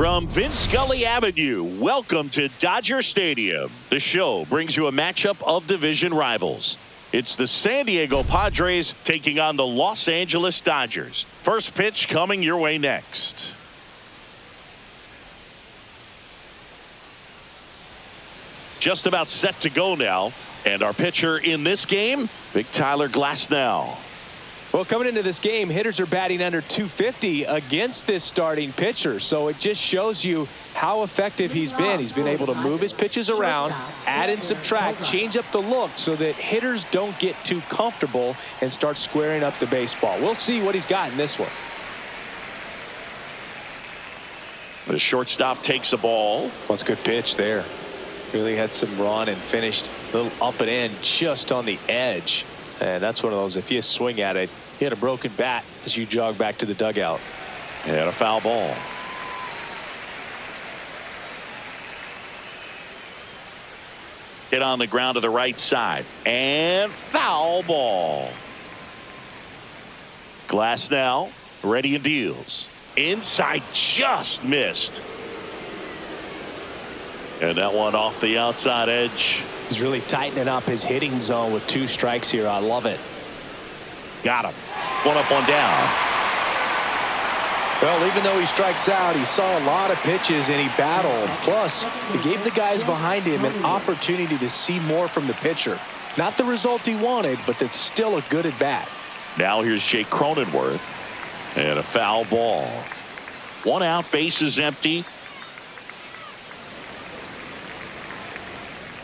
From Vince Scully Avenue, welcome to Dodger Stadium. The show brings you a matchup of division rivals. It's the San Diego Padres taking on the Los Angeles Dodgers. First pitch coming your way next. Just about set to go now. And our pitcher in this game, Big Tyler Glasnow. Well, coming into this game, hitters are batting under 250 against this starting pitcher. So it just shows you how effective he's been. He's been able to move his pitches around, add and subtract, change up the look so that hitters don't get too comfortable and start squaring up the baseball. We'll see what he's got in this one. The shortstop takes a ball. Well, it's a good pitch there. Really had some run and finished a little up and in just on the edge. And that's one of those, if you swing at it, hit a broken bat as you jog back to the dugout. And a foul ball. Hit on the ground to the right side. And foul ball. Glasnow ready and deals. Inside, just missed. And that one off the outside edge. He's really tightening up his hitting zone with 2 strikes here. I love it. Got him. One up, one down. Well, even though he strikes out, he saw a lot of pitches and he battled. Plus, he gave the guys behind him an opportunity to see more from the pitcher. Not the result he wanted, but that's still a good at bat. Now here's Jake Cronenworth. And a foul ball. 1 out, bases empty.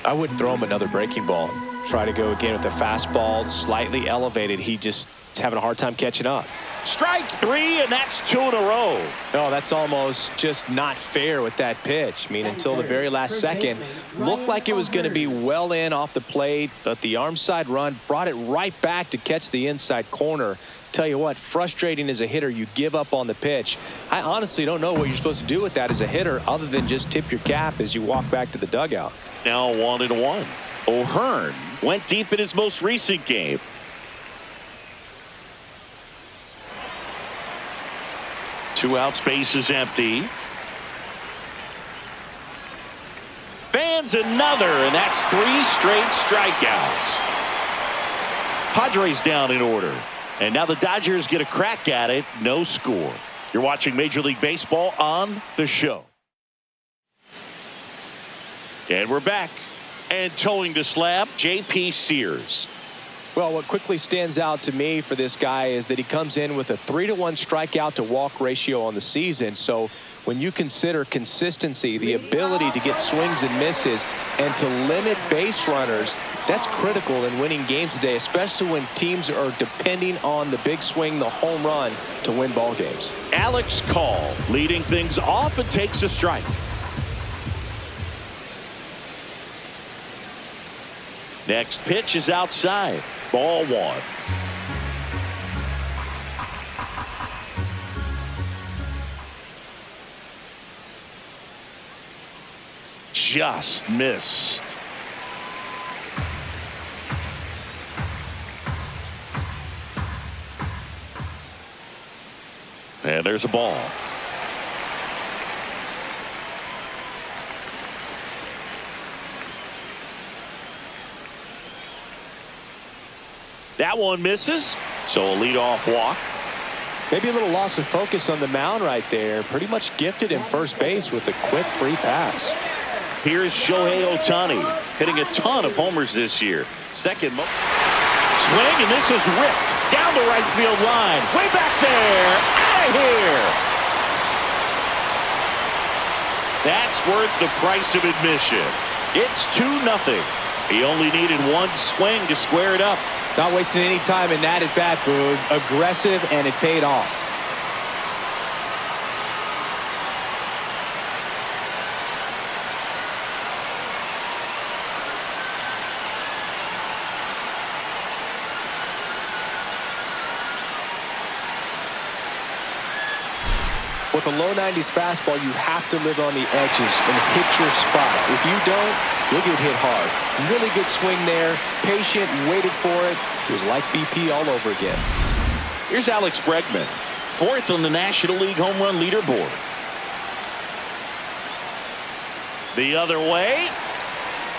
I wouldn't throw him another breaking ball. Try to go again with the fastball, slightly elevated. He just is having a hard time catching up. Strike 3, and that's 2 in a row. No, that's almost just not fair with that pitch. I mean, until the very last second, looked like it was going to be well in off the plate, but the arm side run brought it right back to catch the inside corner. Tell you what, frustrating as a hitter, you give up on the pitch. I honestly don't know what you're supposed to do with that as a hitter other than just tip your cap as you walk back to the dugout. Now 1-1. O'Hearn went deep in his most recent game. Two outs, bases empty. Fans another, and that's 3 straight strikeouts. Padres down in order. And now the Dodgers get a crack at it. No score. You're watching Major League Baseball on The Show. And we're back. And towing the slab, J.P. Sears. Well, what quickly stands out to me for this guy is that he comes in with a 3-to-1 strikeout to walk ratio on the season. So when you consider consistency, the ability to get swings and misses and to limit base runners, that's critical in winning games today, especially when teams are depending on the big swing, the home run, to win ball games. Alex Call leading things off and takes a strike. Next pitch is outside. Ball 1. Just missed. And there's a ball. That one misses, so a leadoff walk. Maybe a little loss of focus on the mound right there. Pretty much gifted in first base with a quick free pass. Here's Shohei Ohtani, hitting a ton of homers this year. Second swing, and this is ripped down the right field line. Way back there, out of here. That's worth the price of admission. It's 2-0. He only needed 1 swing to square it up. Not wasting any time in that at bat, Boog. Aggressive, and it paid off. With a low 90s fastball, you have to live on the edges and hit your spots. If you don't, you'll get hit hard. Really good swing there. Patient, waited for it. It was like BP all over again. Here's Alex Bregman, 4th on the National League home run leaderboard. The other way.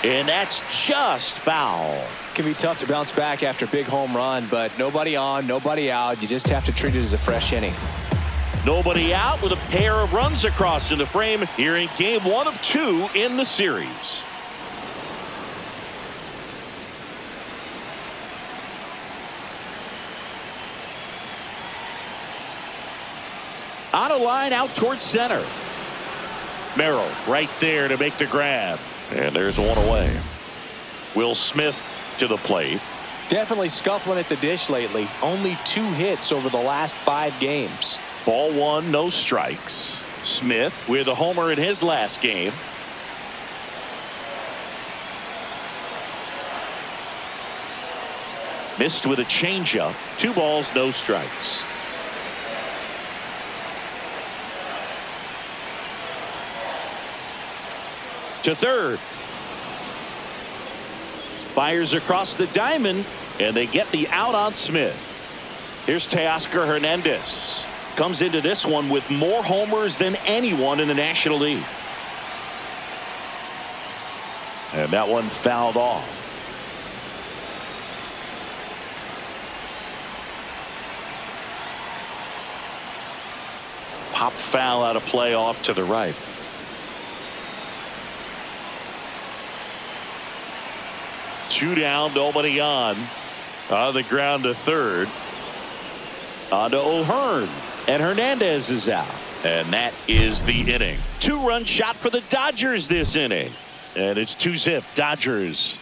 And that's just foul. It can be tough to bounce back after a big home run, but nobody on, nobody out. You just have to treat it as a fresh inning. Nobody out with a pair of runs across in the frame here in game 1 of 2 in the series. On a line out towards center. Merrill right there to make the grab. And there's one away. Will Smith to the plate. Definitely scuffling at the dish lately. Only 2 hits over the last 5 games. Ball 1, no strikes. Smith with a homer in his last game. Missed with a changeup. 2 balls, no strikes. To third. Fires across the diamond, and they get the out on Smith. Here's Teoscar Hernandez. Comes into this one with more homers than anyone in the National League. And that one fouled off. Pop foul out of play off to the right. Two down, nobody on. On the ground to third. On to O'Hearn. And Hernandez is out. And that is the inning. 2-run shot for the Dodgers this inning. And it's 2-zip Dodgers.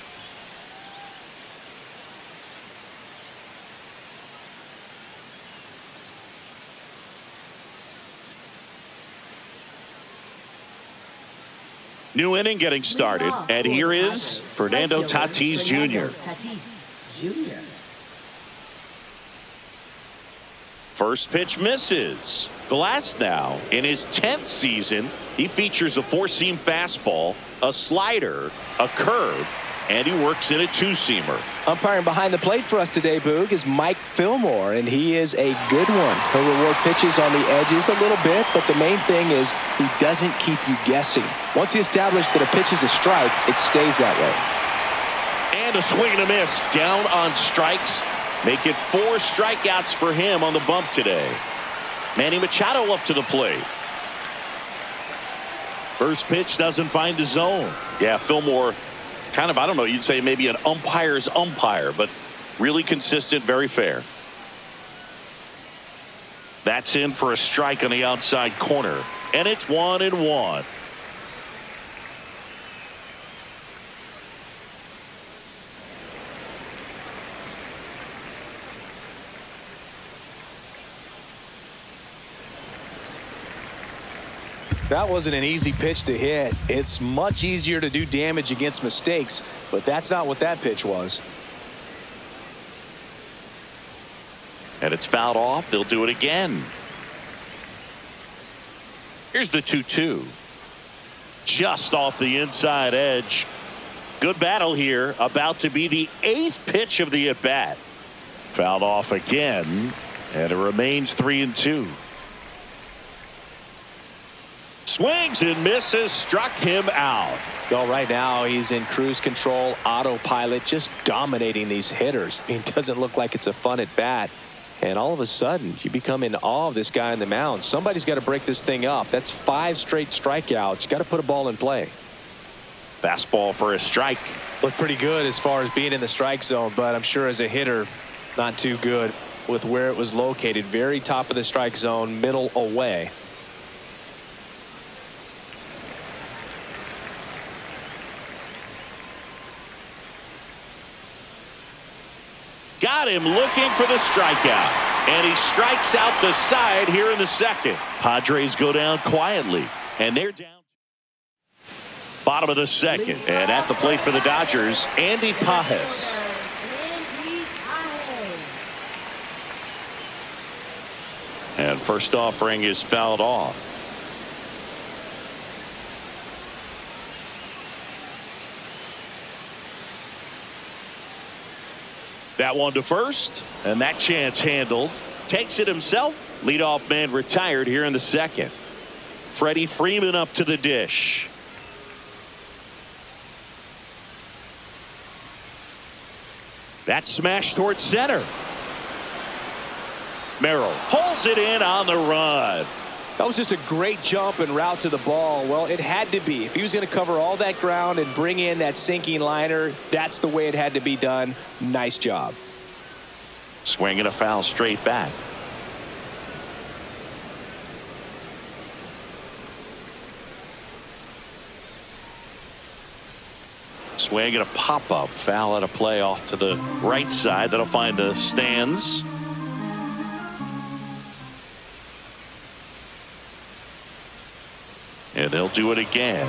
New inning getting started, and here is Fernando Tatis Jr. First pitch misses. Glasnow in his 10th season, he features a 4-seam fastball, a slider, a curve, and he works in a 2-seamer. Umpiring behind the plate for us today, Boog, is Mike Fillmore, and he is a good one. He'll reward pitches on the edges a little bit, but the main thing is he doesn't keep you guessing. Once he establishes that a pitch is a strike, it stays that way. And a swing and a miss. Down on strikes. Make it 4 strikeouts for him on the bump today. Manny Machado up to the plate. First pitch doesn't find the zone. Yeah, Fillmore, kind of, I don't know, you'd say maybe an umpire's umpire, but really consistent, very fair. That's in for a strike on the outside corner, and it's 1-1. That wasn't an easy pitch to hit. It's much easier to do damage against mistakes, but that's not what that pitch was. And it's fouled off. They'll do it again. Here's the 2-2. Just off the inside edge. Good battle here. About to be the 8th pitch of the at-bat. Fouled off again, and it remains 3-2. Swings and misses, struck him out. Well, right now he's in cruise control, autopilot, just dominating these hitters. I mean, it doesn't look like it's a fun at bat. And all of a sudden, you become in awe of this guy on the mound. Somebody's got to break this thing up. That's 5 straight strikeouts. Got to put a ball in play. Fastball for a strike. Looked pretty good as far as being in the strike zone, but I'm sure as a hitter, not too good with where it was located. Very top of the strike zone, middle away. Got him looking for the strikeout. And he strikes out the side here in the second. Padres go down quietly. And they're down. Bottom of the second. And at the plate for the Dodgers, Andy Pajes. And first offering is fouled off. That one to first, and that chance handled. Takes it himself. Leadoff man retired here in the second. Freddie Freeman up to the dish. That smash towards center. Merrill pulls it in on the run. That was just a great jump and route to the ball. Well, it had to be. If he was going to cover all that ground and bring in that sinking liner, that's the way it had to be done. Nice job. Swing and a foul straight back. Swing and a pop-up. Foul at a play off to the right side. That'll find the stands. And they'll do it again.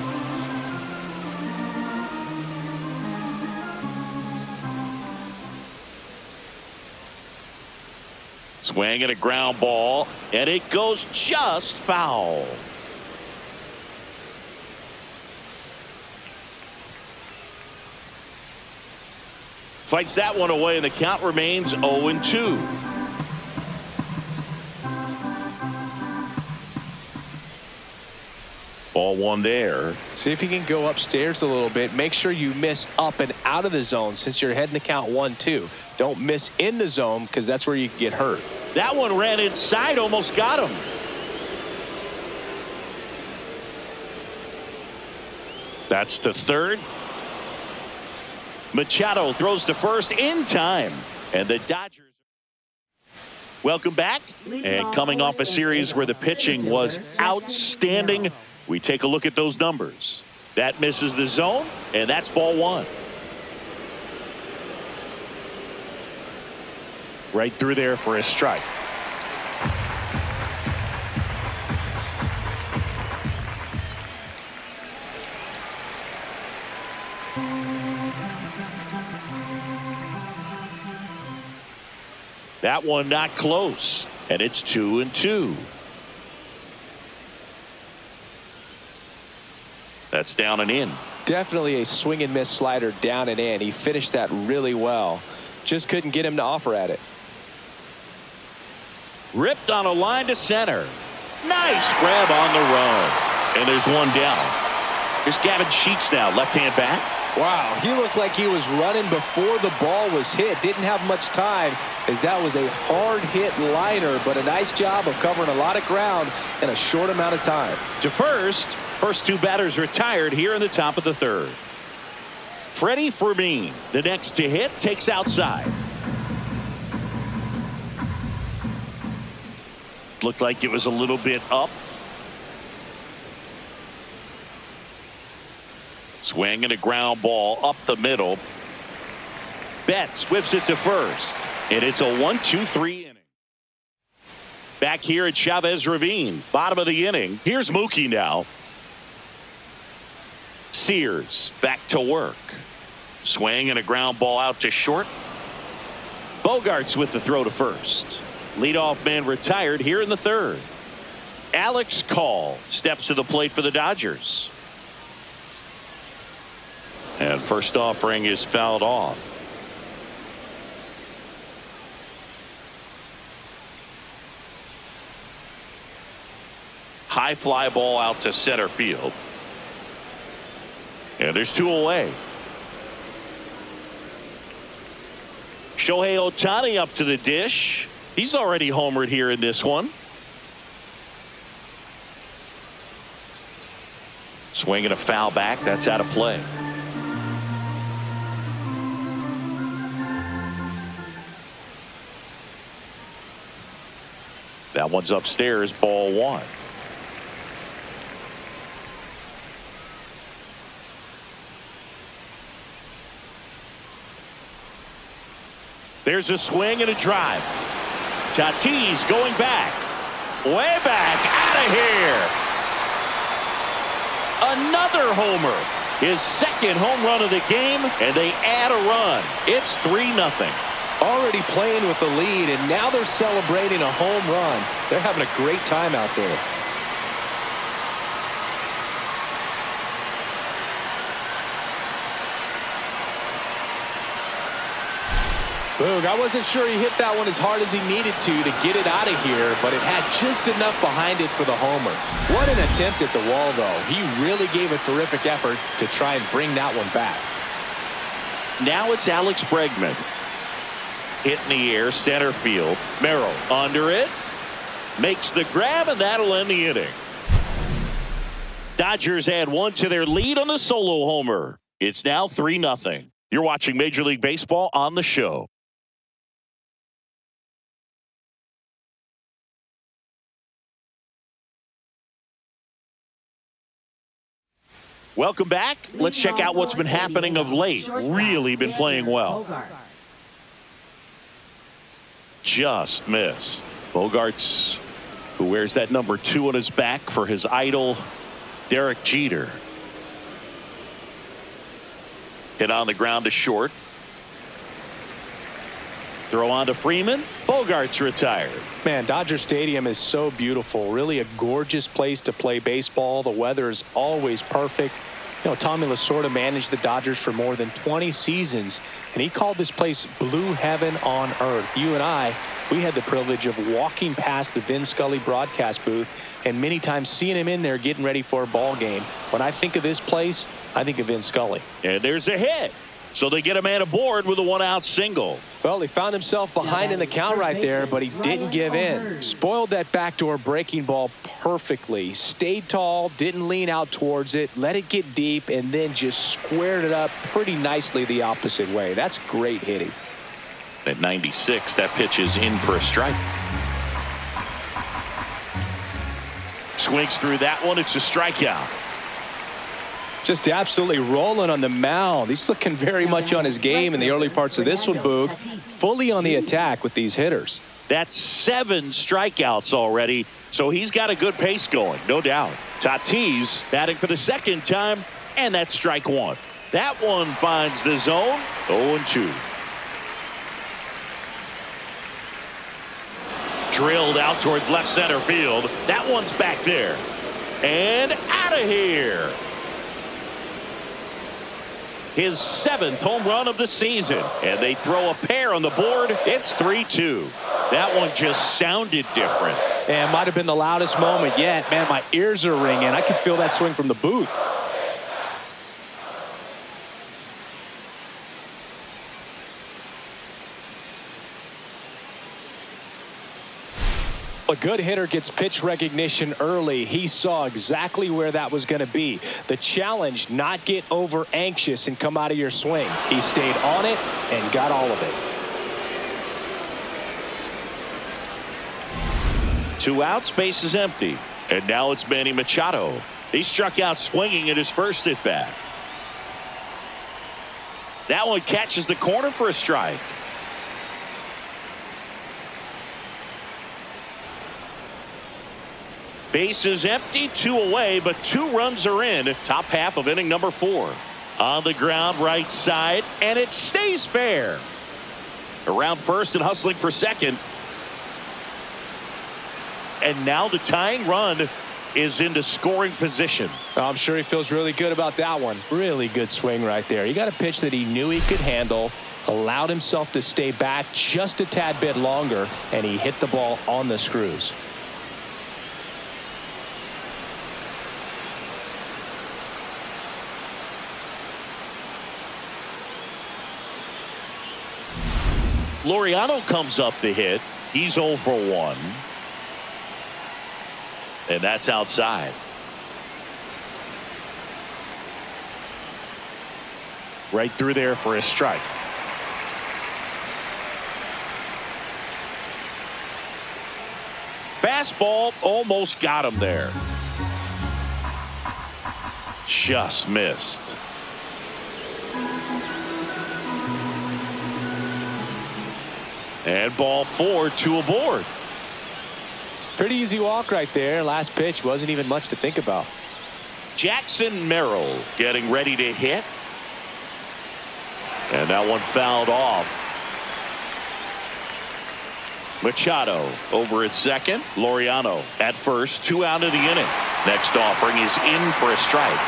Swing and a ground ball, and it goes just foul. Fights that one away, and the count remains 0-2. Ball one there. See if you can go upstairs a little bit. Make sure you miss up and out of the zone since you're heading the count 1-2. Don't miss in the zone because that's where you can get hurt. That one ran inside, almost got him. That's to third. Machado throws to first in time. And the Dodgers. Welcome back. And coming off a series where the pitching was outstanding, we take a look at those numbers. That misses the zone, and that's ball one. Right through there for a strike. That one not close, and it's 2-2. That's down and in. Definitely a swing and miss slider down and in. He finished that really well. Just couldn't get him to offer at it. Ripped on a line to center. Nice grab on the run. And there's one down. Here's Gavin Sheets now, left-hand bat. Wow, he looked like he was running before the ball was hit. Didn't have much time as that was a hard hit liner, but a nice job of covering a lot of ground in a short amount of time. To first two batters retired here in the top of the third. Freddie Fermin, the next to hit, takes outside. Looked like it was a little bit up. Swing and a ground ball up the middle. Betts whips it to first. And it's a 1-2-3 inning. Back here at Chavez Ravine. Bottom of the inning. Here's Mookie now. Sears back to work. Swing and a ground ball out to short. Bogarts with the throw to first. Leadoff man retired here in the third. Alex Call steps to the plate for the Dodgers. And first offering is fouled off. High fly ball out to center field. And there's two away. Shohei Ohtani up to the dish. He's already homered here in this one. Swinging a foul back. That's out of play. That one's upstairs, ball one. There's a swing and a drive. Tatis going back. Way back, out of here. Another homer. His second home run of the game, and they add a run. It's 3-0. Already playing with the lead, and now they're celebrating a home run. They're having a great time out there. Boog, I wasn't sure he hit that one as hard as he needed to get it out of here, but it had just enough behind it for the homer. What an attempt at the wall, though. He really gave a terrific effort to try and bring that one back. Now it's Alex Bregman. Hit in the air, center field. Merrill under it. Makes the grab, and that'll end the inning. Dodgers add 1 to their lead on the solo homer. It's now 3-0. You're watching Major League Baseball on the show. Welcome back. Let's check out what's been happening of late. Really been playing well. Just missed. Bogarts, who wears that number 2 on his back for his idol, Derek Jeter. Hit on the ground to short. Throw on to Freeman. Bogarts retired. Man, Dodger Stadium is so beautiful. Really a gorgeous place to play baseball. The weather is always perfect. You know, Tommy Lasorda managed the Dodgers for more than 20 seasons, and he called this place blue heaven on earth. You and I, we had the privilege of walking past the Vin Scully broadcast booth and many times seeing him in there getting ready for a ball game. When I think of this place, I think of Vin Scully. And there's a hit. So they get a man aboard with a 1-out single. Well, he found himself behind in the count right there, but he didn't give in. Spoiled that backdoor breaking ball perfectly. Stayed tall, didn't lean out towards it, let it get deep, and then just squared it up pretty nicely the opposite way. That's great hitting. At 96, that pitch is in for a strike. Swings through that one. It's a strikeout. Just absolutely rolling on the mound. He's looking very much on his game in the early parts of this one, Boog. Fully on the attack with these hitters. That's 7 strikeouts already, so he's got a good pace going, no doubt. Tatis batting for the second time, and that's strike 1. That one finds the zone, 0-2. Drilled out towards left center field. That one's back there. And out of here. His 7th home run of the season. And they throw a pair on the board. It's 3-2. That one just sounded different. And might have been the loudest moment yet. Man, my ears are ringing. I can feel that swing from the booth. A good hitter gets pitch recognition early. He saw exactly where that was going to be. The challenge, not get over anxious and come out of your swing. He stayed on it and got all of it. 2 outs, base is empty. And now it's Manny Machado. He struck out swinging at his first at bat. That one catches the corner for a strike. Base is empty, 2 away, but 2 runs are in. Top half of inning number 4. On the ground, right side, and it stays fair. Around first and hustling for second. And now the tying run is into scoring position. I'm sure he feels really good about that one. Really good swing right there. He got a pitch that he knew he could handle, allowed himself to stay back just a tad bit longer, and he hit the ball on the screws. Laureano comes up to hit. He's 0 for 1. And that's outside. Right through there for a strike. Fastball almost got him there. Just missed. And ball 4, 2 aboard. Pretty easy walk right there. Last pitch wasn't even much to think about. Jackson Merrill getting ready to hit. And that one fouled off. Machado over at second. Laureano at first. 2 out of the inning. Next offering is in for a strike.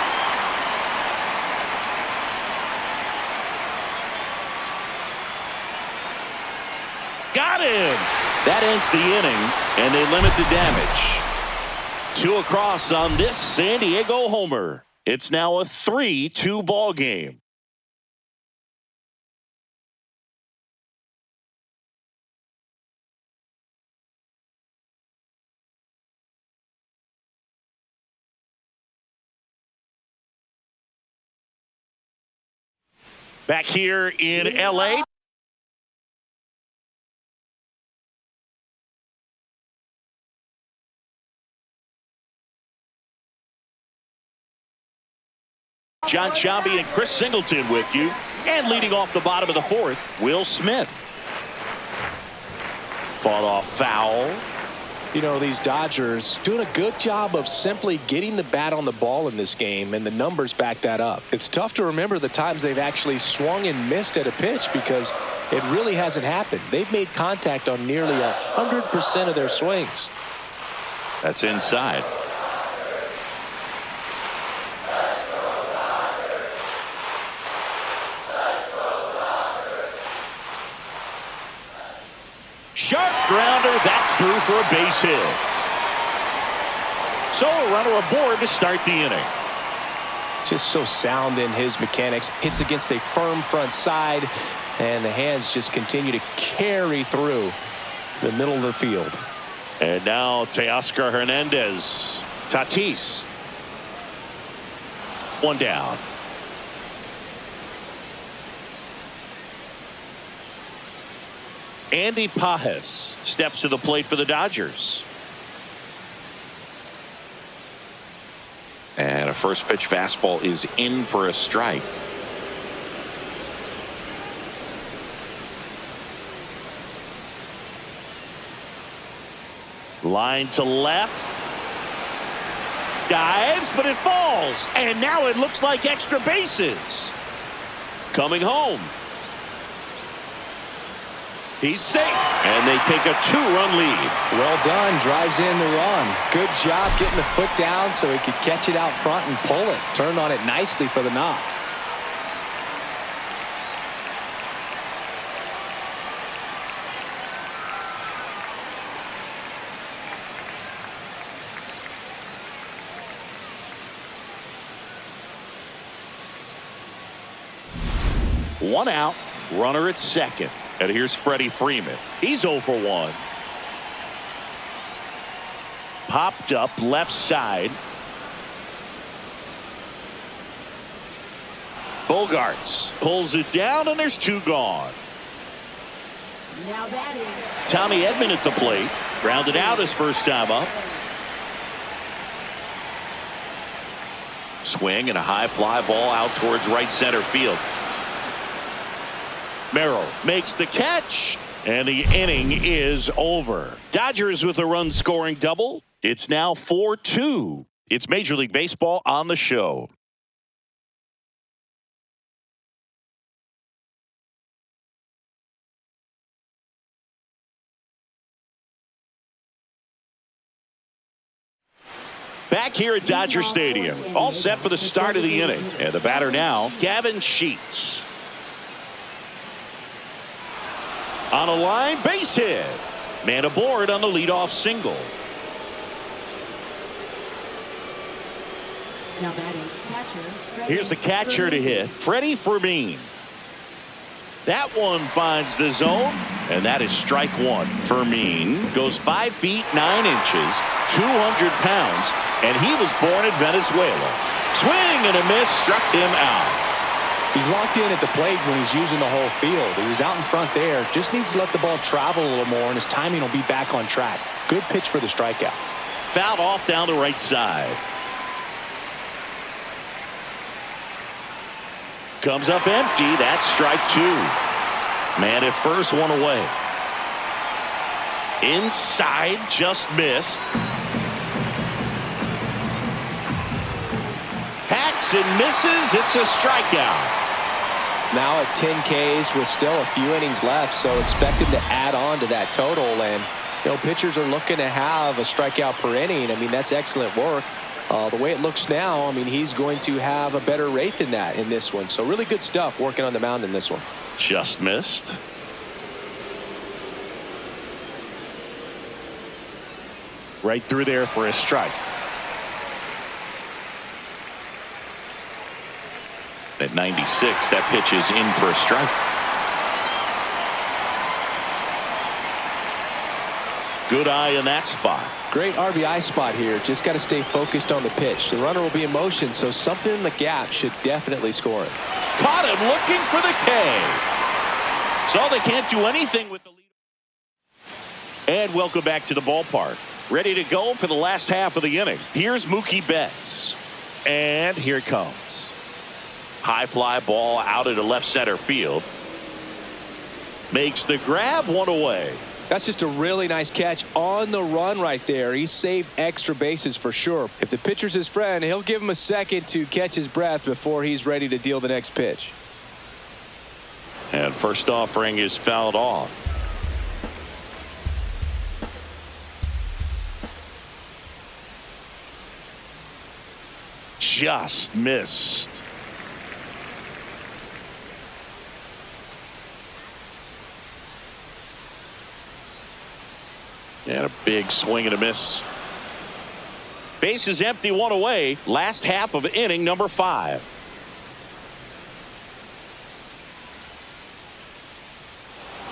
Got him. That ends the inning, and they limit the damage. 2 across on this San Diego homer. It's now a 3-2 ball game. Back here in L.A. John Chambi and Chris Singleton with you. And leading off the bottom of the fourth, Will Smith. Fought off foul. You know, these Dodgers doing a good job of simply getting the bat on the ball in this game, and the numbers back that up. It's tough to remember the times they've actually swung and missed at a pitch because it really hasn't happened. They've made contact on nearly 100% of their swings. That's inside. Sharp grounder, that's through for a base hit. So a runner aboard to start the inning. Just so sound in his mechanics. Hits against a firm front side, and the hands just continue to carry through the middle of the field. And now Teoscar Hernandez. Tatis. One down. Andy Pajes steps to the plate for the Dodgers. And a first pitch fastball is in for a strike. Line to left. Dives, but it falls. And now it looks like extra bases. Coming home. He's safe, and they take a 2-run lead. Well done, drives in the run. Good job getting the foot down so he could catch it out front and pull it. Turned on it nicely for the knock. One out, runner at second. And here's Freddie Freeman. He's 0 for 1. Popped up left side. Bogarts pulls it down, and there's 2 gone. Now batting. Tommy Edman at the plate. Grounded out his first time up. Swing and a high fly ball out towards right center field. Merrill makes the catch, and the inning is over. Dodgers with a run-scoring double. It's now 4-2. It's Major League Baseball on the show. Back here at Dodger Stadium, all set for the start of the inning. And the batter now, Gavin Sheets. On a line, base hit. Man aboard on the leadoff single. Now batting, catcher. Here's the catcher to hit, Freddie Freeman. That one finds the zone, and that is strike one. Freeman goes 5 feet 9 inches, 200 pounds, and he was born in Venezuela. Swing and a miss, struck him out. He's locked in at the plate when he's using the whole field. He was out in front there. Just needs to let the ball travel a little more, and his timing will be back on track. Good pitch for the strikeout. Fouled off down the right side. Comes up empty. That's strike 2. Man at first, one away. Inside, just missed. Hacks and misses. It's a strikeout. Now at 10 Ks with still a few innings left, so expect him to add on to that total. And, you know, pitchers are looking to have a strikeout per inning. I mean, that's excellent work. The way it looks now, I mean, he's going to have a better rate than that in this one. So really good stuff working on the mound in this one. Just missed. Right through there for a strike. At 96, that pitch is in for a strike. Good eye in that spot. Great RBI spot here. Just got to stay focused on the pitch. The runner will be in motion, so something in the gap should definitely score him. Caught him looking for the K. So they can't do anything with the lead. And welcome back to the ballpark. Ready to go for the last half of the inning. Here's Mookie Betts. And here it comes. High fly ball out into left center field. Makes the grab, one away. That's just a really nice catch on the run right there. He saved extra bases for sure. If the pitcher's his friend, he'll give him a second to catch his breath before he's ready to deal the next pitch. And first offering is fouled off. Just missed. And a big swing and a miss. Base is empty, one away. Last half of inning number 5.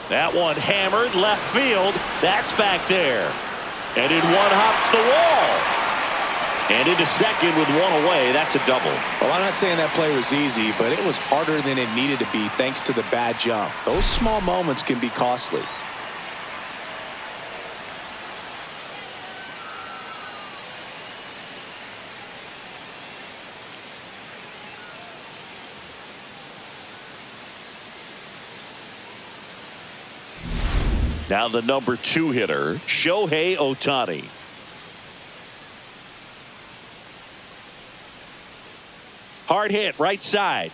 That one hammered left field. That's back there. And in one hops the wall. And into second with one away. That's a double. Well, I'm not saying that play was easy, but it was harder than it needed to be thanks to the bad jump. Those small moments can be costly. Now the number 2 hitter, Shohei Ohtani. Hard hit right side.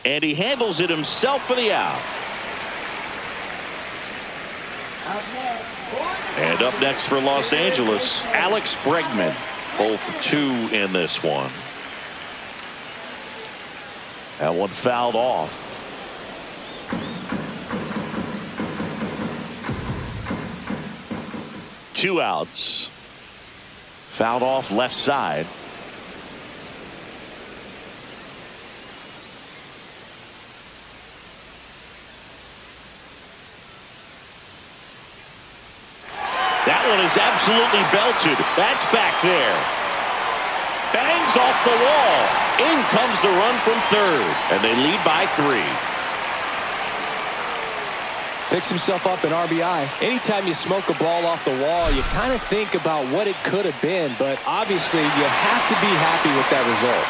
And he handles it himself for the out. And up next for Los Angeles, Alex Bregman. 0 for 2 in this one. That one fouled off. Two outs. Fouled off left side. That one is absolutely belted. That's back there. Bangs off the wall. In comes the run from third. And they lead by 3. Picks himself up an RBI. Anytime you smoke a ball off the wall, you kind of think about what it could have been, but obviously you have to be happy with that result.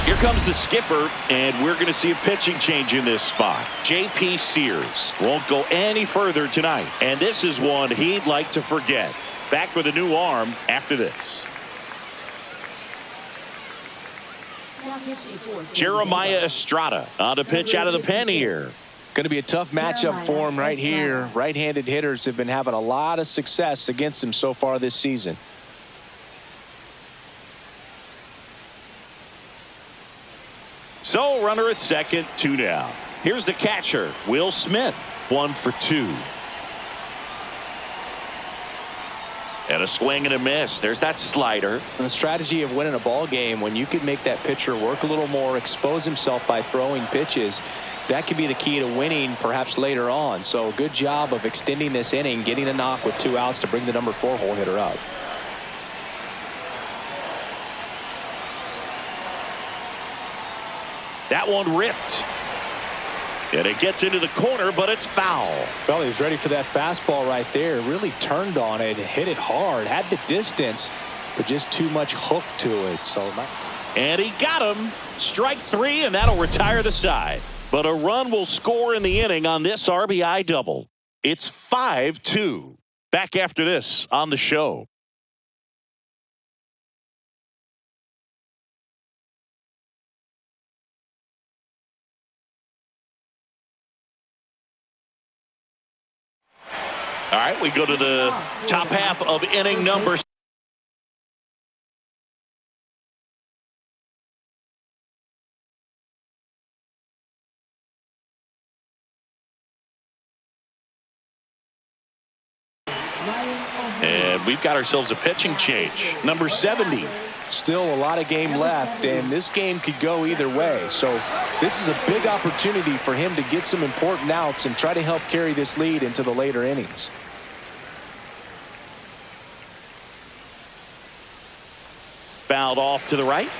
Here comes the skipper, and we're going to see a pitching change in this spot. J.P. Sears won't go any further tonight, and this is one he'd like to forget. Back with a new arm after this. Jeremiah Estrada on a pitch out of the pen here. Going to be a tough matchup for him right here. Right-handed hitters have been having a lot of success against him so far this season. So runner at second, 2 down. Here's the catcher, Will Smith, 1 for 2. And a swing and a miss. There's that slider. And the strategy of winning a ball game, when you could make that pitcher work a little more, expose himself by throwing pitches, that could be the key to winning perhaps later on. So good job of extending this inning, getting a knock with 2 outs to bring the number 4 hole hitter up. That one ripped. And it gets into the corner, but it's foul. Well, he was ready for that fastball right there. Really turned on it, hit it hard, had the distance, but just too much hook to it. So, and he got him. Strike 3, and that'll retire the side. But a run will score in the inning on this RBI double. It's 5-2. Back after this on the show. All right, we go to the top half of inning number 6. And we've got ourselves a pitching change. Number 70, Still a lot of game left, and this game could go either way. So this is a big opportunity for him to get some important outs and try to help carry this lead into the later innings. Fouled off to the right.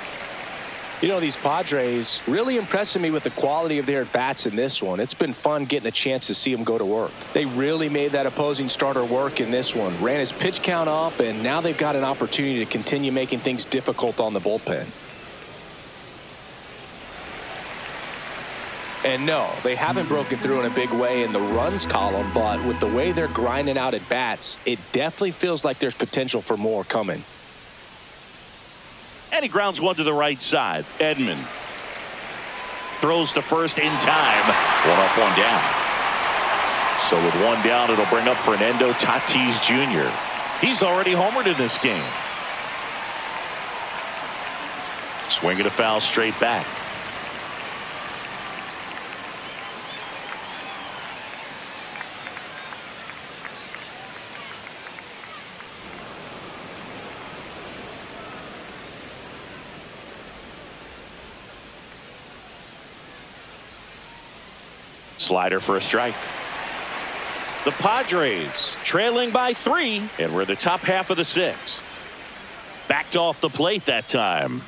You know, these Padres really impressing me with the quality of their at-bats in this one. It's been fun getting a chance to see them go to work. They really made that opposing starter work in this one. Ran his pitch count up, and now they've got an opportunity to continue making things difficult on the bullpen. And no, they haven't broken through in a big way in the runs column, but with the way they're grinding out at bats, it definitely feels like there's potential for more coming. And he grounds one to the right side. Edman throws to first in time. One up, one down. So with one down, it'll bring up Fernando Tatis Jr. He's already homered in this game. Swinging a foul straight back. Slider for a strike. The Padres trailing by 3, and we're the top half of the 6th. Backed off the plate that time.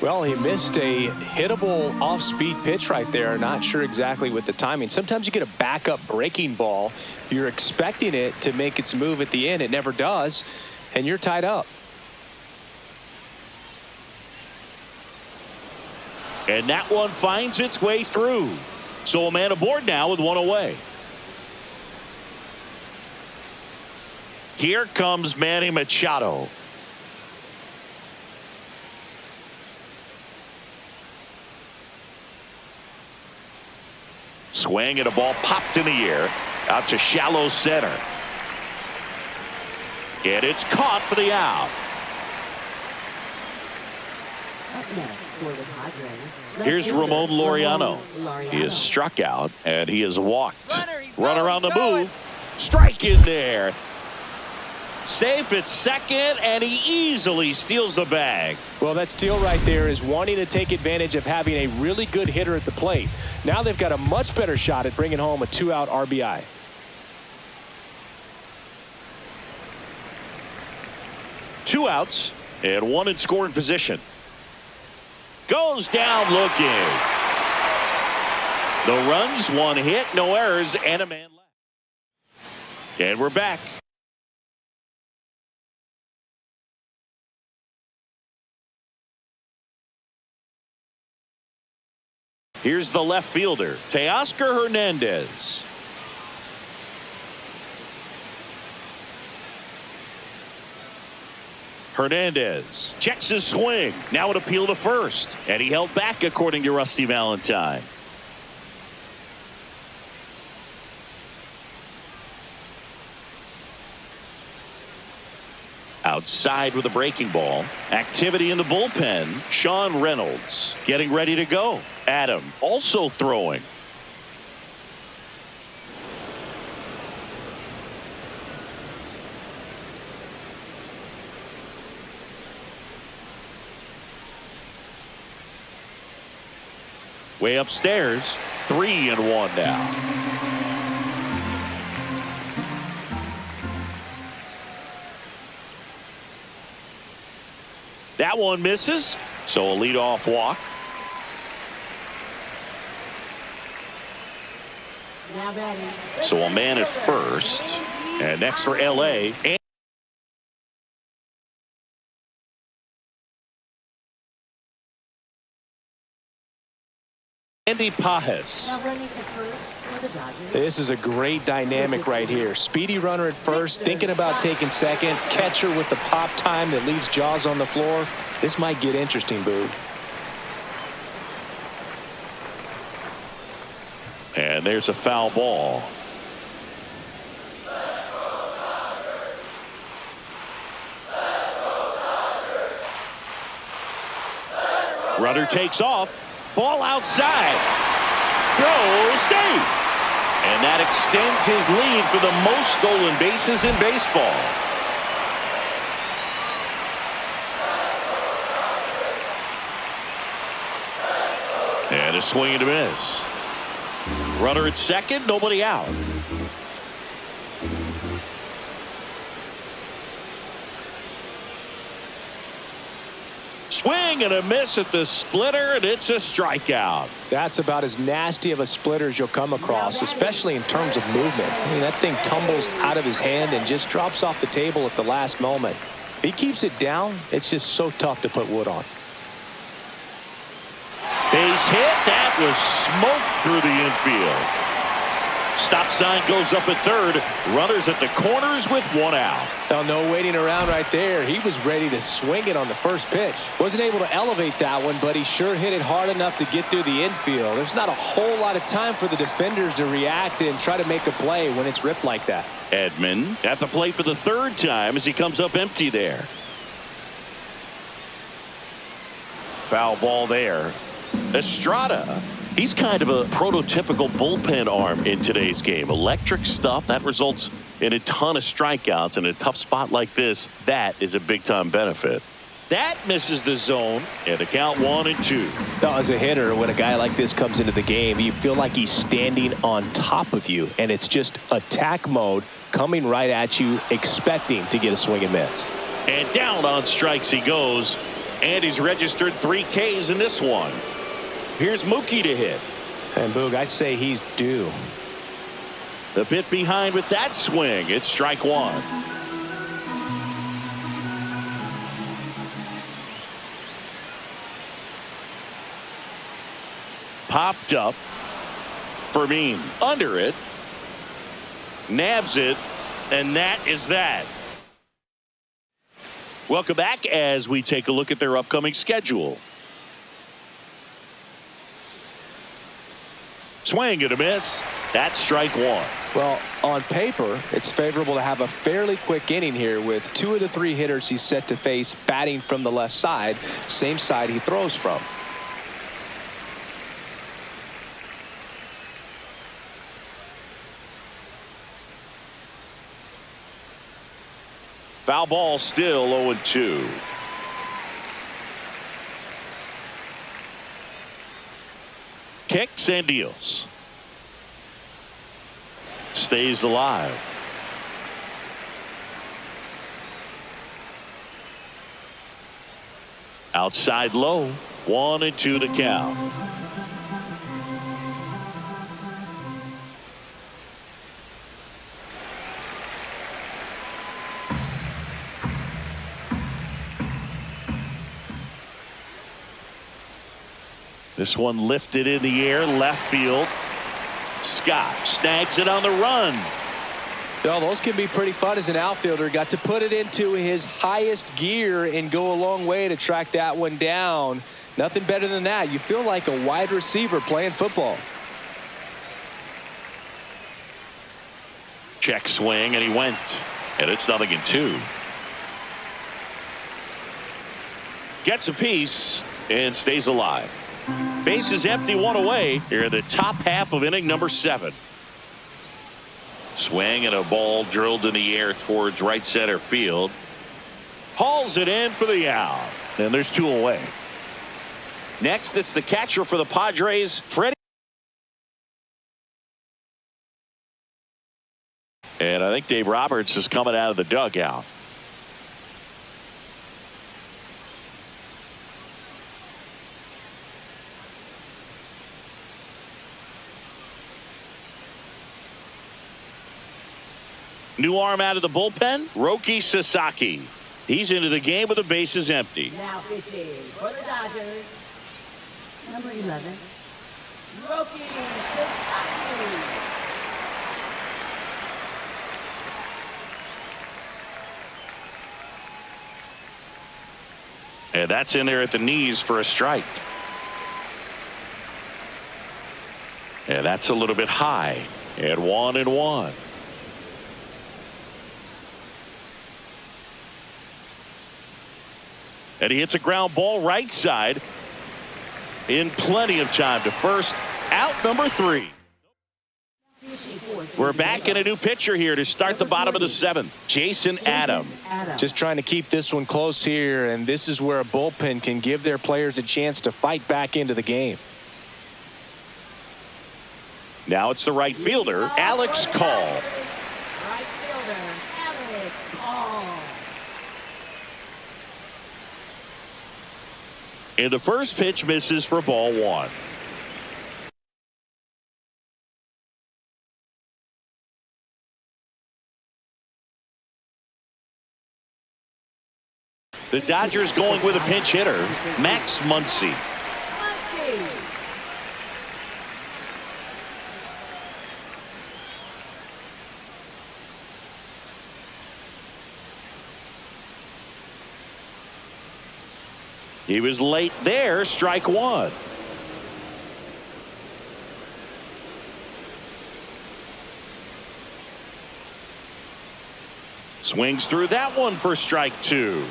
Well, he missed a hittable off-speed pitch right there. Not sure exactly with the timing. Sometimes you get a backup breaking ball. You're expecting it to make its move at the end. It never does, and you're tied up. And that one finds its way through. So a man aboard now with one away. Here comes Manny Machado. Swing and a ball popped in the air out to shallow center. And it's caught for the out. Up next for the Padres. Here's Ramon Laureano. He is struck out and he is walked. Runner on the move. Strike in there. Safe at second, and he easily steals the bag. Well, that steal right there is wanting to take advantage of having a really good hitter at the plate. Now they've got a much better shot at bringing home a 2-out RBI. Two outs and one in scoring position. Goes down looking. No runs, one hit, no errors, and a man left. And we're back. Here's the left fielder, Teoscar Hernandez. Hernandez checks his swing. Now an appeal to first. And he held back, according to Rusty Valentine. Outside with a breaking ball. Activity in the bullpen. Sean Reynolds getting ready to go. Adam also throwing. Way upstairs, 3-1 now. That one misses, so a leadoff walk. Now batting. So a man at first, and next for LA. Andy Pajes. Now running to first for the Dodgers. This is a great dynamic right here. Speedy runner at first, thinking about taking second. Catcher with the pop time that leaves Jaws on the floor. This might get interesting, Boog. And there's a foul ball. Runner takes off. Ball outside. Throw safe. And that extends his lead for the most stolen bases in baseball. And a swing and a miss. Runner at second, nobody out. Swing and a miss at the splitter, and it's a strikeout. That's about as nasty of a splitter as you'll come across, especially in terms of movement. I mean, that thing tumbles out of his hand and just drops off the table at the last moment. If he keeps it down, it's just so tough to put wood on. Base hit. That was smoke through the infield. Stop sign goes up at third. Runners at the corners with one out. Oh, no waiting around right there. He was ready to swing it on the first pitch. Wasn't able to elevate that one, but he sure hit it hard enough to get through the infield. There's not a whole lot of time for the defenders to react and try to make a play when it's ripped like that. Edman at the plate for the third time as he comes up empty there. Foul ball there. Estrada. He's kind of a prototypical bullpen arm in today's game. Electric stuff that results in a ton of strikeouts. In a tough spot like this, that is a big-time benefit. That misses the zone, and the count 1-2. Now, as a hitter, when a guy like this comes into the game, you feel like he's standing on top of you, and it's just attack mode coming right at you, expecting to get a swing and miss. And down on strikes he goes, and he's registered 3 Ks in this one. Here's Mookie to hit. And Boog, I'd say he's due. A bit behind with that swing. It's strike one. Popped up. Fermin under it. Nabs it. And that is that. Welcome back as we take a look at their upcoming schedule. Swing and a miss. That's strike one. Well, on paper, it's favorable to have a fairly quick inning here with 2 of the 3 hitters he's set to face batting from the left side, same side he throws from. Foul ball still 0-2. Kicks and deals. Stays alive. Outside low. 1-2 to count. This one lifted in the air, left field. Scott snags it on the run. Well, those can be pretty fun as an outfielder. Got to put it into his highest gear and go a long way to track that one down. Nothing better than that. You feel like a wide receiver playing football. Check swing, and he went. And it's 0-2. Gets a piece and stays alive. Base is empty, 1 away here in the top half of inning number 7. Swing and a ball drilled in the air towards right center field. Hauls it in for the out. And there's 2 away. Next, it's the catcher for the Padres, Freddie. And I think Dave Roberts is coming out of the dugout. New arm out of the bullpen, Roki Sasaki. He's into the game with the bases empty. Now pitching for the Dodgers, number 11, Roki Sasaki. And that's in there at the knees for a strike. And that's a little bit high. And 1-1. And he hits a ground ball right side. in plenty of time to first. Out number 3. We're back in a new pitcher here to start the bottom of the 7th. Jason Adam. Just trying to keep this one close here, and this is where a bullpen can give their players a chance to fight back into the game. Now it's the right fielder, Alex Call. Right fielder, Alex Call. And the first pitch misses for ball 1. The Dodgers going with a pinch hitter, Max Muncy. He was late there, strike 1. Swings through that one for strike 2.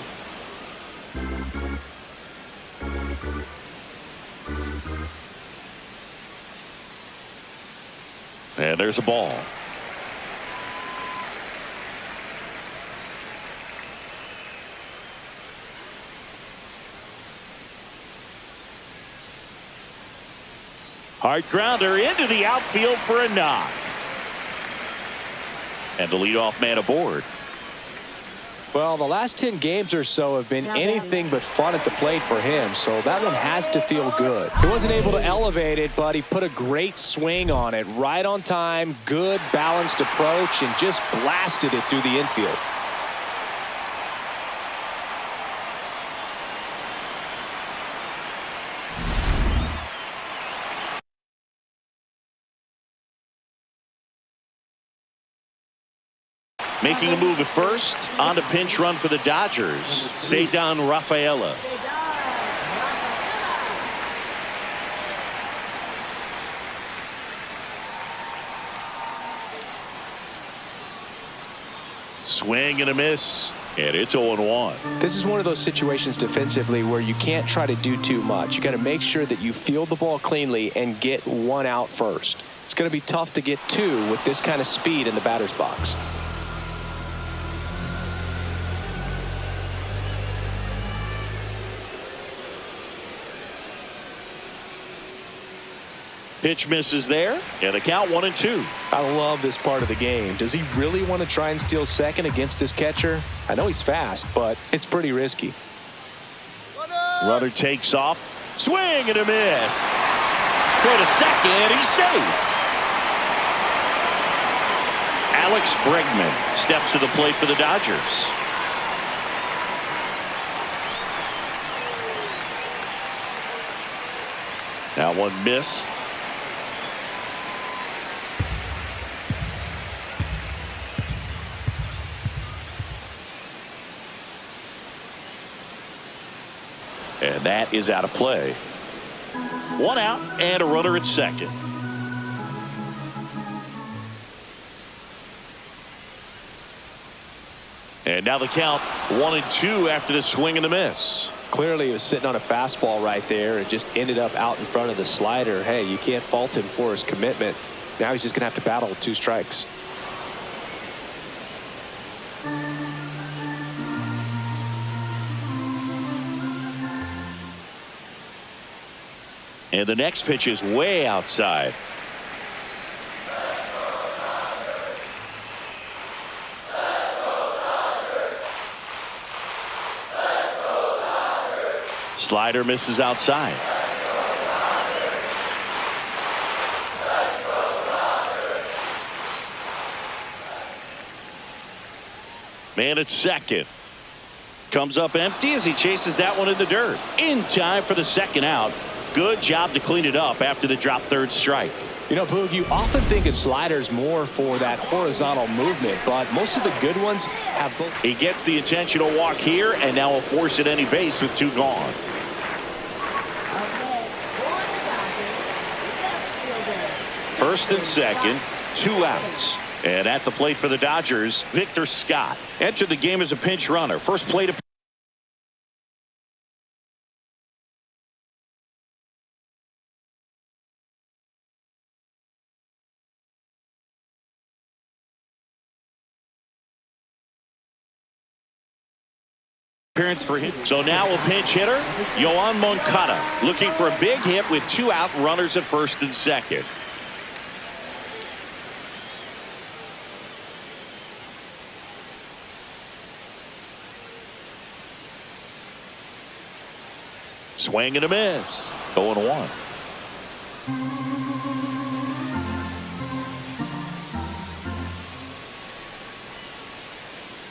And there's a ball. Hard grounder into the outfield for a knock. And the leadoff man aboard. Well, the last 10 games or so have been anything but fun at the plate for him, so that one has to feel good. He wasn't able to elevate it, but he put a great swing on it. Right on time, good balanced approach, and just blasted it through the infield. Making a move at first on the pinch run for the Dodgers, Cedar Rafaela. Swing and a miss, and it's 0-1. This is one of those situations defensively where you can't try to do too much. You got to make sure that you field the ball cleanly and get one out first. It's going to be tough to get 2 with this kind of speed in the batter's box. Pitch misses there, and the count 1-2. I love this part of the game. Does he really want to try and steal second against this catcher? I know he's fast, but it's pretty risky. Runner takes off. Swing and a miss. Go to second. He's safe. Alex Bregman steps to the plate for the Dodgers. That one missed. And that is out of play. 1 out and a runner at second. And now the count 1-2 after the swing and the miss. Clearly he was sitting on a fastball right there and just ended up out in front of the slider. Hey, you can't fault him for his commitment. Now he's just going to have to battle with 2 strikes. And the next pitch is way outside. Slider misses outside. Man at second. Comes up empty as he chases that one in the dirt. In time for the second out. Good job to clean it up after the drop third strike. You know, Boog, you often think a slider's more for that horizontal movement, but most of the good ones have both. He gets the intentional walk here, and now will force at any base with 2 gone. First and second, 2 outs. And at the plate for the Dodgers, Victor Scott entered the game as a pinch runner. First plate appearance for him. So now a pinch hitter, Yoan Moncada, looking for a big hit with 2 out, runners at first and second. Swing and a miss. 0-1.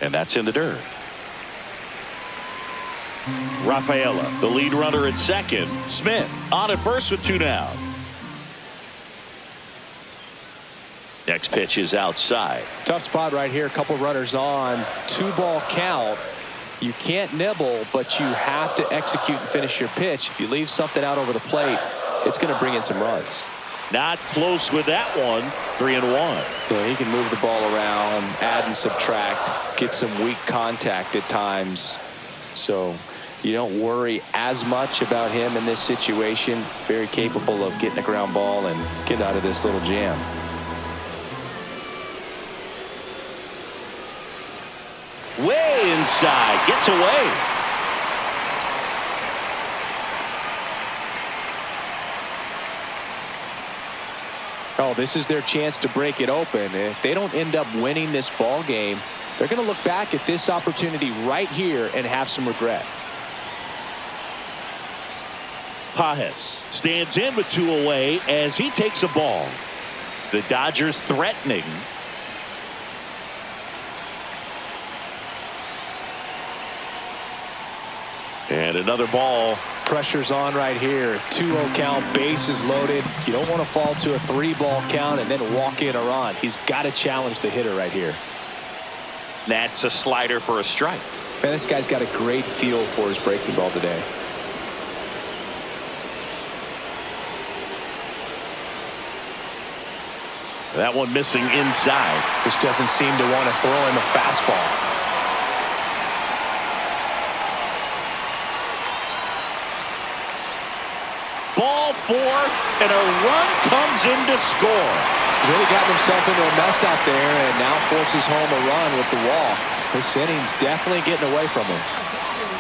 And that's in the dirt. Rafaela, the lead runner at second. Smith on at first with 2 down. Next pitch is outside. Tough spot right here. A couple runners on. 2-ball count. You can't nibble, but you have to execute and finish your pitch. If you leave something out over the plate, it's going to bring in some runs. Not close with that one. 3-1. Yeah, he can move the ball around, add and subtract, get some weak contact at times. So you don't worry as much about him in this situation. Very capable of getting a ground ball and getting out of this little jam. Way inside, gets away. Oh, this is their chance to break it open. If they don't end up winning this ball game, they're going to look back at this opportunity right here and have some regret. Pages stands in with 2 away as he takes a ball. The Dodgers threatening. And another ball. Pressure's on right here. 2-0 count, bases loaded. You don't want to fall to a 3-ball count and then walk in a run. He's got to challenge the hitter right here. That's a slider for a strike. Man, this guy's got a great feel for his breaking ball today. That one missing inside. Just doesn't seem to want to throw him a fastball. Ball 4, and a run comes in to score. He's really gotten himself into a mess out there and now forces home a run with the walk. This inning's definitely getting away from him.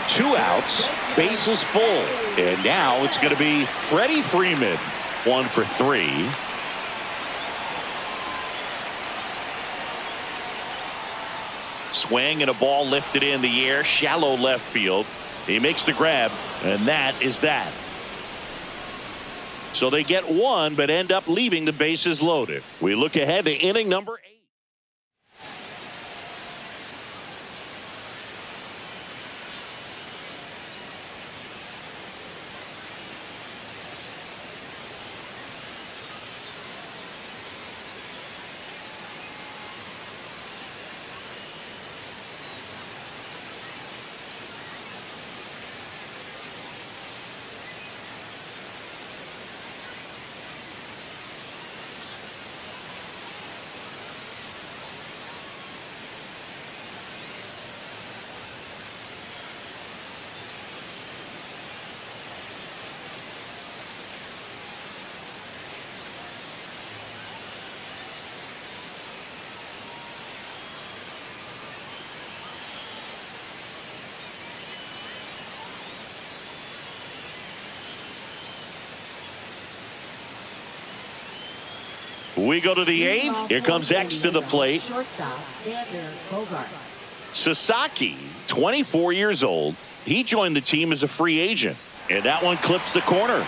2 outs, bases full. And now it's going to be Freddie Freeman. 1 for 3. Swing and a ball lifted in the air, shallow left field. He makes the grab, and that is that. So they get 1, but end up leaving the bases loaded. We look ahead to inning number 8. We go to the 8th. Here comes X to the plate. Sasaki, 24 years old. He joined the team as a free agent. And that one clips the corner.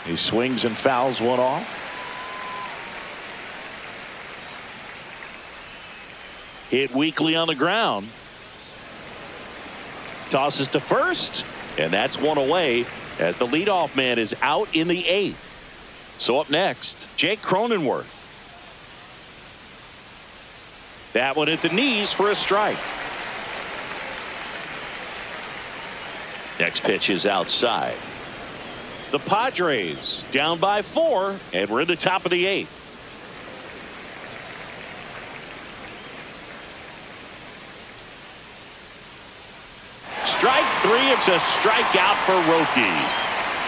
He swings and fouls one off. Hit weakly on the ground. Tosses to first. And that's 1 away as the leadoff man is out in the 8th. So up next, Jake Cronenworth. That one at the knees for a strike. Next pitch is outside. The Padres down by 4, and we're in the top of the 8th. Strike 3. It's a strikeout for Roki.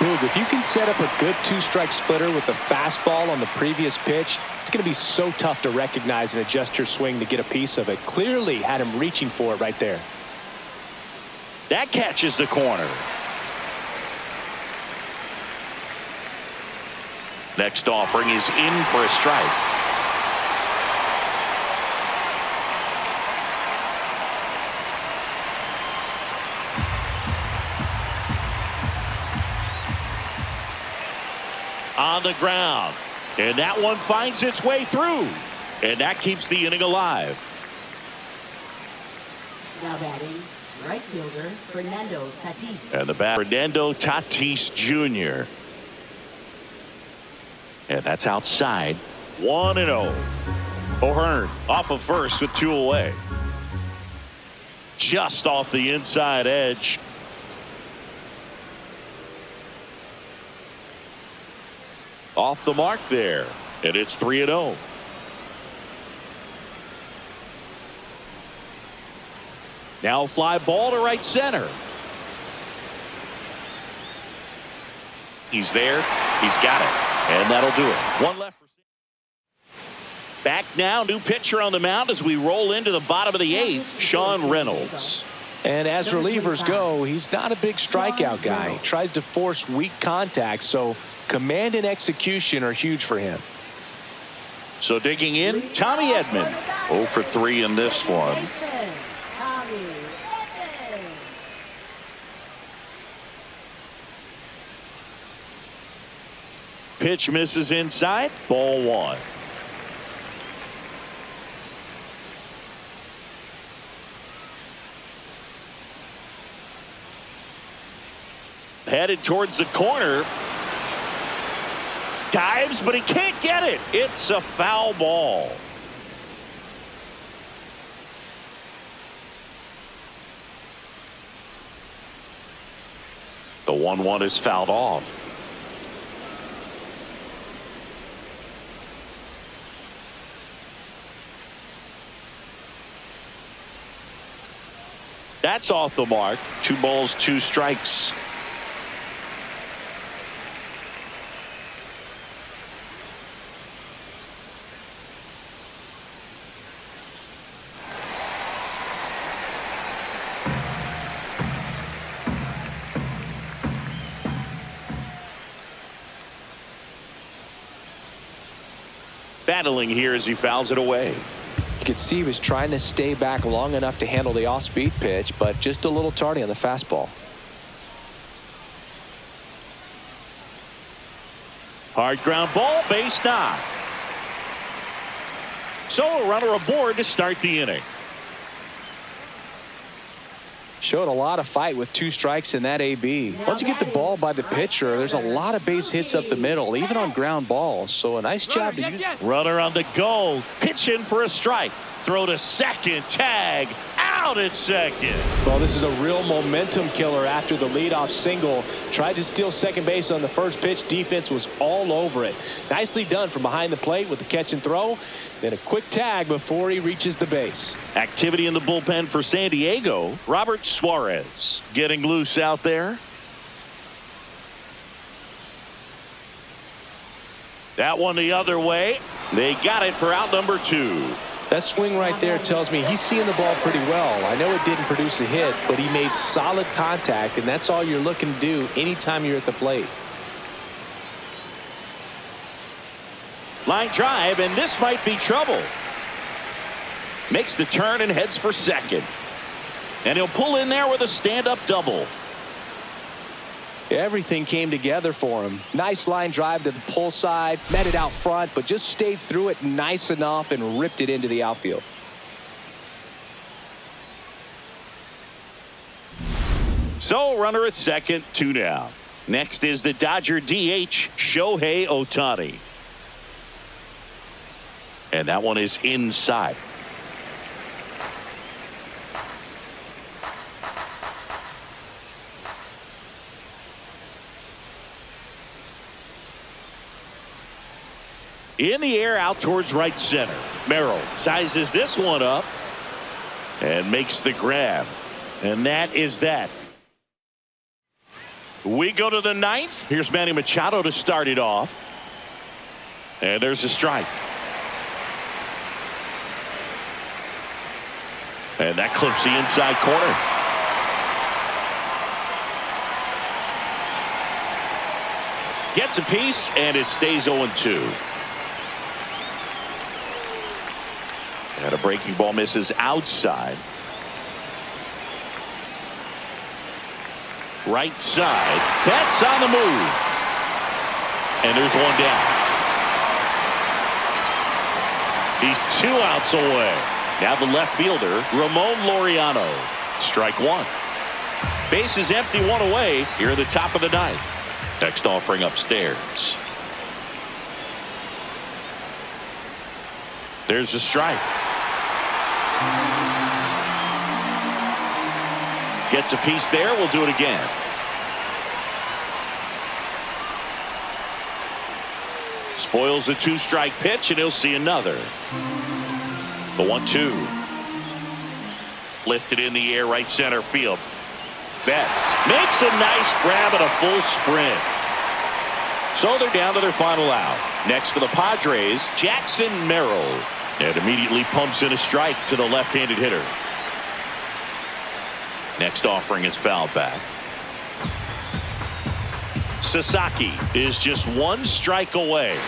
Boog, if you can set up a good two-strike splitter with a fastball on the previous pitch, it's going to be so tough to recognize and adjust your swing to get a piece of it. Clearly had him reaching for it right there. That catches the corner. Next offering is in for a strike. On the ground, and that one finds its way through, and that keeps the inning alive. Now batting, right fielder Fernando Tatis. And the bat, Fernando Tatis Jr. And that's outside. 1-0. O'Hearn off of first with 2 away. Just off the inside edge. Off the mark there, and it's 3-0. Now fly ball to right center. He's there. He's got it, and that'll do it. One left. Back now, new pitcher on the mound as we roll into the bottom of the 8th, Sean Reynolds. And as relievers go, he's not a big strikeout guy. He tries to force weak contact, so command and execution are huge for him. So digging in, Tommy Edman. 0 for 3 in this one. Pitch misses inside, ball 1. Headed towards the corner. Dives, but he can't get it. It's a foul ball. The 1-1 is fouled off. That's off the mark. 2 balls, 2 strikes. Battling here as he fouls it away. You could see he was trying to stay back long enough to handle the off-speed pitch, but just a little tardy on the fastball. Hard ground ball, base knock. So a runner aboard to start the inning. Showed a lot of fight with 2 strikes in that AB. Once you get the ball by the pitcher, there's a lot of base hits up the middle, even on ground balls. So a nice job to use. Runner on the go. Pitch in for a strike. Throw to second. Tag. Out at second. Well, this is a real momentum killer after the leadoff single. Tried to steal second base on the first pitch. Defense was all over it. Nicely done from behind the plate with the catch and throw. Then a quick tag before he reaches the base. Activity in the bullpen for San Diego. Robert Suarez getting loose out there. That one the other way. They got it for out number 2. That swing right there tells me he's seeing the ball pretty well. I know it didn't produce a hit, but he made solid contact, and that's all you're looking to do anytime you're at the plate. Line drive, and this might be trouble. Makes the turn and heads for second. And he'll pull in there with a stand-up double. Everything came together for him. Nice line drive to the pull side, met it out front, but just stayed through it nice enough and ripped it into the outfield. So runner at second, 2 down. Next is the Dodger DH, Shohei Ohtani. And that one is inside. In the air out towards right center. Merrill sizes this one up and makes the grab. And that is that. We go to the ninth. Here's Manny Machado to start it off. And there's a strike. And that clips the inside corner. Gets a piece, and it stays 0-2. And a breaking ball misses outside. Right side. That's on the move. And there's one down. He's 2 outs away. Now the left fielder, Ramon Laureano. Strike one. Base is empty, 1 away here at the top of the ninth. Next offering upstairs. There's a strike. Gets a piece there. We'll do it again. Spoils the 2-strike pitch, and he'll see another. The 1-2. Lifted in the air, right center field. Betts makes a nice grab and a full sprint. So they're down to their final out. Next for the Padres, Jackson Merrill. And immediately pumps in a strike to the left-handed hitter. Next offering is fouled back. Sasaki is just 1 strike away.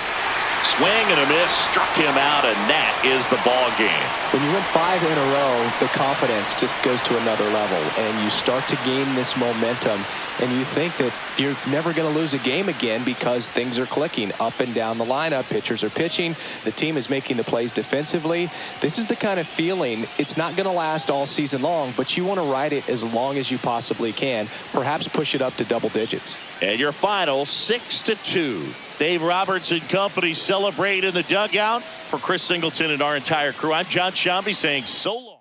Swing and a miss, struck him out, and that is the ball game. When you win 5 in a row, the confidence just goes to another level, and you start to gain this momentum, and you think that you're never going to lose a game again because things are clicking up and down the lineup. Pitchers are pitching. The team is making the plays defensively. This is the kind of feeling, it's not going to last all season long, but you want to ride it as long as you possibly can. Perhaps push it up to double digits. And your final 6-2. Dave Roberts and company celebrate in the dugout. For Chris Singleton and our entire crew, I'm John Shambi saying so long.